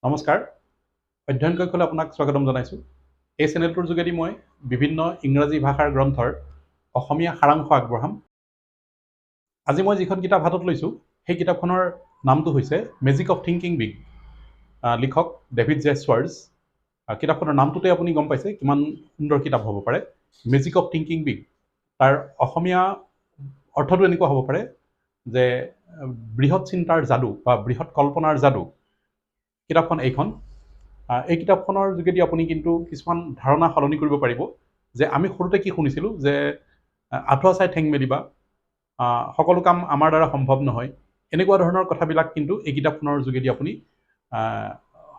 নমস্কাৰ, অধ্যয়ন কক্ষলৈ আপোনাক স্বাগতম জনাইছোঁ। এই চেনেলটোৰ যোগেদি মই বিভিন্ন ইংৰাজী ভাষাৰ গ্ৰন্থৰ অসমীয়া সাৰাংশ আগবঢ়াম। আজি মই যিখন কিতাপ হাতত লৈছোঁ, সেই কিতাপখনৰ নামটো হৈছে মেজিক অফ থিংকিং বিগ। লিখক ডেভিড জে স্ৱাৰ্টজ। কিতাপখনৰ নামটোতে আপুনি গম পাইছে কিমান সুন্দৰ কিতাপ হ'ব পাৰে, মেজিক অফ থিংকিং বিগ। তাৰ অসমীয়া অৰ্থটো এনেকুৱা হ'ব পাৰে যে বৃহৎ চিন্তাৰ যাদু বা বৃহৎ কল্পনাৰ যাদু। কিতাপখন এইখন। এই কিতাপখনৰ যোগেদি আপুনি কিন্তু কিছুমান ধাৰণা সলনি কৰিব পাৰিব যে আমি সৰুতে কি শুনিছিলোঁ যে আঁঠুৱা চাই ঠেং মেলিবা, সকলো কাম আমাৰ দ্বাৰা সম্ভৱ নহয়, এনেকুৱা ধৰণৰ কথাবিলাক কিন্তু এই কিতাপখনৰ যোগেদি আপুনি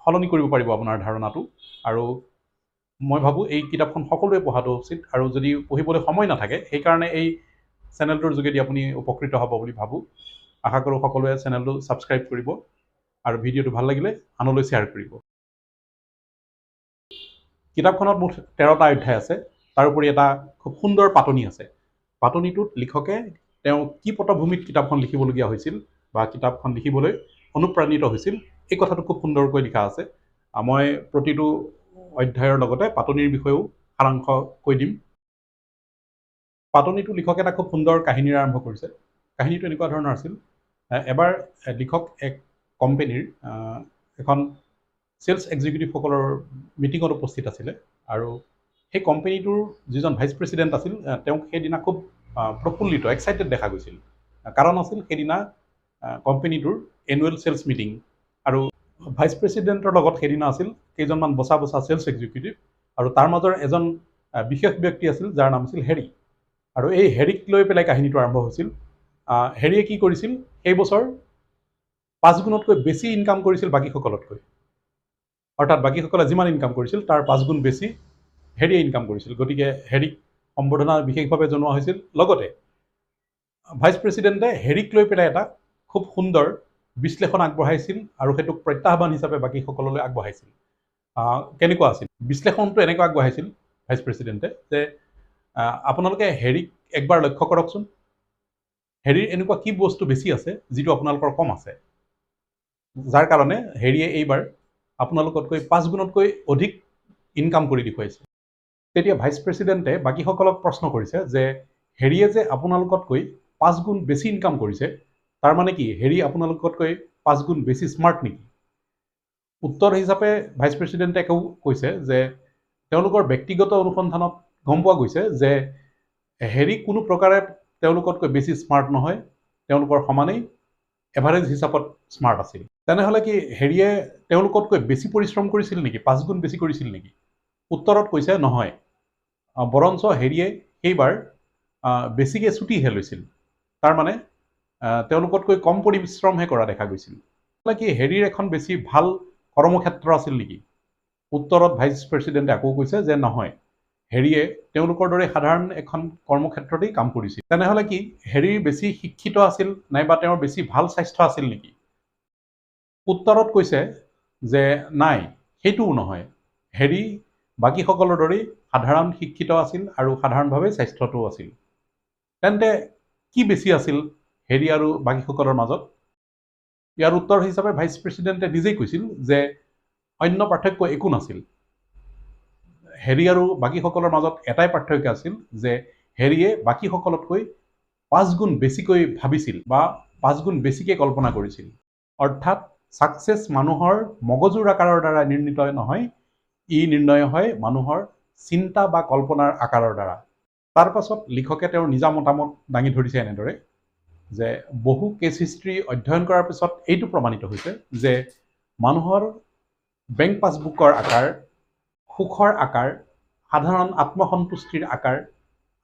সলনি কৰিব পাৰিব আপোনাৰ ধাৰণাটো। আৰু মই ভাবোঁ এই কিতাপখন সকলোৱে পঢ়াটো উচিত, আৰু যদি পঢ়িবলৈ সময় নাথাকে সেইকাৰণে এই চেনেলটোৰ যোগেদি আপুনি উপকৃত হ'ব বুলি ভাবোঁ। আশা কৰোঁ সকলোৱে চেনেলটো ছাবস্ক্ৰাইব কৰিব আৰু ভিডিঅ'টো ভাল লাগিলে আনলৈ শ্বেয়াৰ কৰিব। কিতাপখনত মুঠ 13টা অধ্যায় আছে, তাৰোপৰি এটা খুব সুন্দৰ পাতনি আছে। পাতনিটোত লিখকে তেওঁ কি পটভূমিত কিতাপখন লিখিবলগীয়া হৈছিল বা কিতাপখন লিখিবলৈ অনুপ্ৰাণিত হৈছিল, এই কথাটো খুব সুন্দৰকৈ লিখা আছে। মই প্ৰতিটো অধ্যায়ৰ লগতে পাতনিৰ বিষয়েও সাৰাংশ কৈ দিম। পাতনিটো লিখকে এটা খুব সুন্দৰ কাহিনীৰে আৰম্ভ কৰিছে। কাহিনীটো এনেকুৱা ধৰণৰ আছিল, এবাৰ লিখক এক কোম্পানীৰ এখন চেলছ এক্সিকিউটিভসকলৰ মিটিঙত উপস্থিত আছিলে, আৰু সেই কোম্পানীটোৰ যিজন ভাইচ প্ৰেচিডেণ্ট আছিল তেওঁক সেইদিনা খুব প্ৰফুল্লিত এক্সাইটেড দেখা গৈছিল। কাৰণ আছিল সেইদিনা কোম্পানীটোৰ এনুৱেল চেলছ মিটিং, আৰু ভাইচ প্ৰেচিডেণ্টৰ লগত সেইদিনা আছিল কেইজনমান বচা চেলছ এক্সিকিউটিভ, আৰু তাৰ মাজৰ এজন বিশেষ ব্যক্তি আছিল যাৰ নাম আছিল হেৰি। আৰু এই হেৰিক লৈ পেলাই কাহিনীটো আৰম্ভ হৈছিল। হেৰিয়ে কি কৰিছিল, সেই বছৰ 5 গুণতকৈ বেছি ইনকাম কৰিছিল বাকীসকলতকৈ। অৰ্থাৎ বাকীসকলে যিমান ইনকাম কৰিছিল তাৰ 5 গুণ বেছি হেৰিয়ে ইনকাম কৰিছিল। গতিকে হেৰিক সম্বৰ্ধনা বিশেষভাৱে জনোৱা হৈছিল। লগতে ভাইচ প্ৰেচিডেণ্টে হেৰিক লৈ পেলাই এটা খুব সুন্দৰ বিশ্লেষণ আগবঢ়াইছিল, আৰু সেইটোক প্ৰত্যাহ্বান হিচাপে বাকীসকললৈ আগবঢ়াইছিল। কেনেকুৱা আছিল বিশ্লেষণটো? এনেকুৱা আগবঢ়াইছিল ভাইচ প্ৰেচিডেণ্টে যে আপোনালোকে হেৰিক একবাৰ লক্ষ্য কৰকচোন, হেৰিৰ এনেকুৱা কি বস্তু বেছি আছে যিটো আপোনালোকৰ কম আছে, যাৰ কাৰণে হেৰিয়ে এইবাৰ আপোনালোকতকৈ 5 গুণতকৈ অধিক ইনকাম কৰি দেখুৱাইছে। তেতিয়া ভাইচ প্ৰেচিডেণ্টে বাকীসকলক প্ৰশ্ন কৰিছে যে হেৰিয়ে যে আপোনালোকতকৈ 5 গুণ বেছি ইনকাম কৰিছে, তাৰ মানে কি হেৰি আপোনালোকতকৈ 5 গুণ বেছি স্মাৰ্ট নেকি? উত্তৰ হিচাপে ভাইচ প্ৰেচিডেণ্টে কৈছে যে তেওঁলোকৰ ব্যক্তিগত অনুসন্ধানত গম পোৱা গৈছে যে হেৰি কোনো প্ৰকাৰে তেওঁলোকতকৈ বেছি স্মাৰ্ট নহয়, তেওঁলোকৰ সমানেই এভাৰেজ হিচাপত স্মাৰ্ট আছিল। তেনেহ'লে কি হেৰিয়ে তেওঁলোকতকৈ বেছি পৰিশ্ৰম কৰিছিল নেকি, 5 গুণ বেছি কৰিছিল নেকি? উত্তৰত কৈছে নহয়, বৰঞ্চ হেৰিয়ে সেইবাৰ বেছিকৈ ছুটিহে লৈছিল। তাৰমানে তেওঁলোকতকৈ কম পৰিশ্ৰমহে কৰা দেখা গৈছিল। কি হেৰিৰ এখন বেছি ভাল কৰ্মক্ষেত্ৰ আছিল নেকি? উত্তৰত ভাইচ প্ৰেচিডেণ্টে আকৌ কৈছে যে নহয়, হেৰিয়ে তেওঁলোকৰ দৰে সাধাৰণ এখন কৰ্মক্ষেত্ৰতেই কাম কৰিছিল। তেনেহ'লে কি হেৰিৰ বেছি শিক্ষিত আছিল, নাইবা তেওঁৰ বেছি ভাল স্বাস্থ্য আছিল নেকি? উত্তৰত কৈছে যে নাই, সেইটোও নহয়, হেৰি বাকীসকলৰ দৰেই সাধাৰণ শিক্ষিত আছিল আৰু সাধাৰণভাৱে স্বাস্থ্যটোও আছিল। তেন্তে কি বেছি আছিল হেৰি আৰু বাকীসকলৰ মাজত? ইয়াৰ উত্তৰ হিচাপে ভাইচ প্ৰেচিডেণ্টে নিজেই কৈছিল যে অন্য পাৰ্থক্য একো নাছিল। হেৰি আৰু বাকীসকলৰ মাজত এটাই পাৰ্থক্য আছিল যে হেৰিয়ে বাকীসকলতকৈ 5 গুণ বেছিকৈ ভাবিছিল বা 5 গুণ বেছিকৈ কল্পনা কৰিছিল। অৰ্থাৎ ছাকচেছ মানুহৰ মগজুৰ আকাৰৰ দ্বাৰা নিৰ্ণীত নহয়, ই নিৰ্ণয় হয় মানুহৰ চিন্তা বা কল্পনাৰ আকাৰৰ দ্বাৰা। তাৰ পাছত লিখকে তেওঁৰ নিজা মতামত দাঙি ধৰিছে এনেদৰে যে বহু কেছ হিষ্ট্ৰী অধ্যয়ন কৰাৰ পিছত এইটো প্ৰমাণিত হৈছে যে মানুহৰ বেংক পাছবুকৰ আকাৰ, সুখৰ আকাৰ, সাধাৰণ আত্মসন্তুষ্টিৰ আকাৰ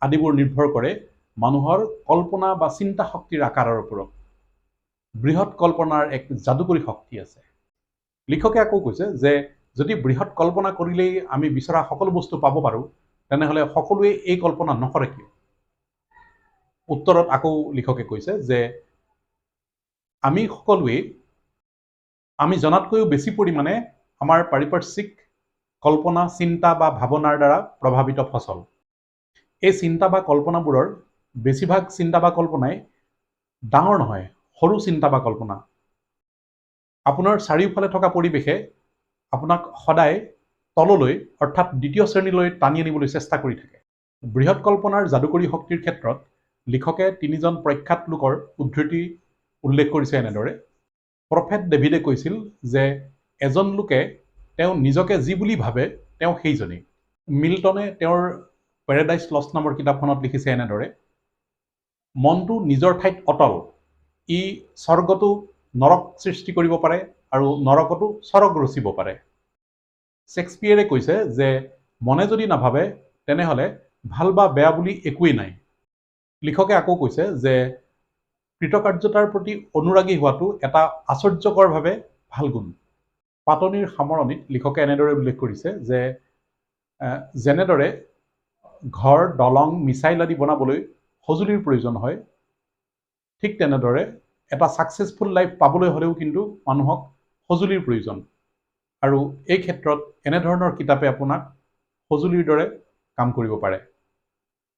আদিবোৰ নিৰ্ভৰ কৰে মানুহৰ কল্পনা বা চিন্তা শক্তিৰ আকাৰৰ ওপৰত। বৃহৎ কল্পনাৰ এক যাদুকৰী শক্তি আছে। লিখকে আকৌ কৈছে যে যদি বৃহৎ কল্পনা কৰিলেই আমি বিচৰা সকলো বস্তু পাব পাৰোঁ, তেনেহ'লে সকলোৱে এই কল্পনা নকৰে কিয়? উত্তৰত আকৌ লিখকে কৈছে যে আমি সকলোৱে আমি জনাতকৈও বেছি পৰিমাণে আমাৰ পাৰিপাৰ্শ্বিক কল্পনা, চিন্তা বা ভাৱনাৰ দ্বাৰা প্ৰভাৱিত ফচল। এই চিন্তা বা কল্পনাবোৰৰ বেছিভাগ চিন্তা বা কল্পনাই ডাঙৰ নহয়, সৰু চিন্তা বা কল্পনা। আপোনাৰ চাৰিওফালে থকা পৰিৱেশে আপোনাক সদায় তললৈ অৰ্থাৎ দ্বিতীয় শ্ৰেণীলৈ টানি আনিবলৈ চেষ্টা কৰি থাকে। বৃহৎ কল্পনাৰ যাদুকৰী শক্তিৰ ক্ষেত্ৰত লিখকে 3জন প্ৰখ্যাত লোকৰ উদ্ধৃতি উল্লেখ কৰিছে এনেদৰে। প্ৰফেট ডেভিডে কৈছিল যে এজন লোকে তেওঁ নিজকে যি বুলি ভাবে তেওঁ সেইজনেই। মিল্টনে তেওঁৰ পেৰাডাইজ লষ্ট নামৰ কিতাপখনত লিখিছে এনেদৰে, মনটো নিজৰ ঠাইত অটল, ই স্বৰ্গতো নৰক সৃষ্টি কৰিব পাৰে আৰু নৰকতো স্বৰ্গ ৰচিব পাৰে। শ্বেক্সপিয়েৰে কৈছে যে মনে যদি নাভাবে তেনেহ'লে ভাল বা বেয়া বুলি একোৱেই নাই। লিখকে আকৌ কৈছে যে কৃতকাৰ্যতাৰ প্ৰতি অনুৰাগী হোৱাটো এটা আশ্চৰ্যকৰভাৱে ভাল গুণ। পাতনিৰ সামৰণিত লিখকে এনেদৰে উল্লেখ কৰিছে যে যেনেদৰে ঘৰ, দলং, মিছাইল আদি বনাবলৈ সঁজুলিৰ প্ৰয়োজন হয়, ঠিক তেনেদৰে এটা ছাকচেছফুল লাইফ পাবলৈ হ'লেও কিন্তু মানুহক সঁজুলিৰ প্ৰয়োজন। আৰু এই ক্ষেত্ৰত এনেধৰণৰ কিতাপে আপোনাক সঁজুলিৰ দৰে কাম কৰিব পাৰে।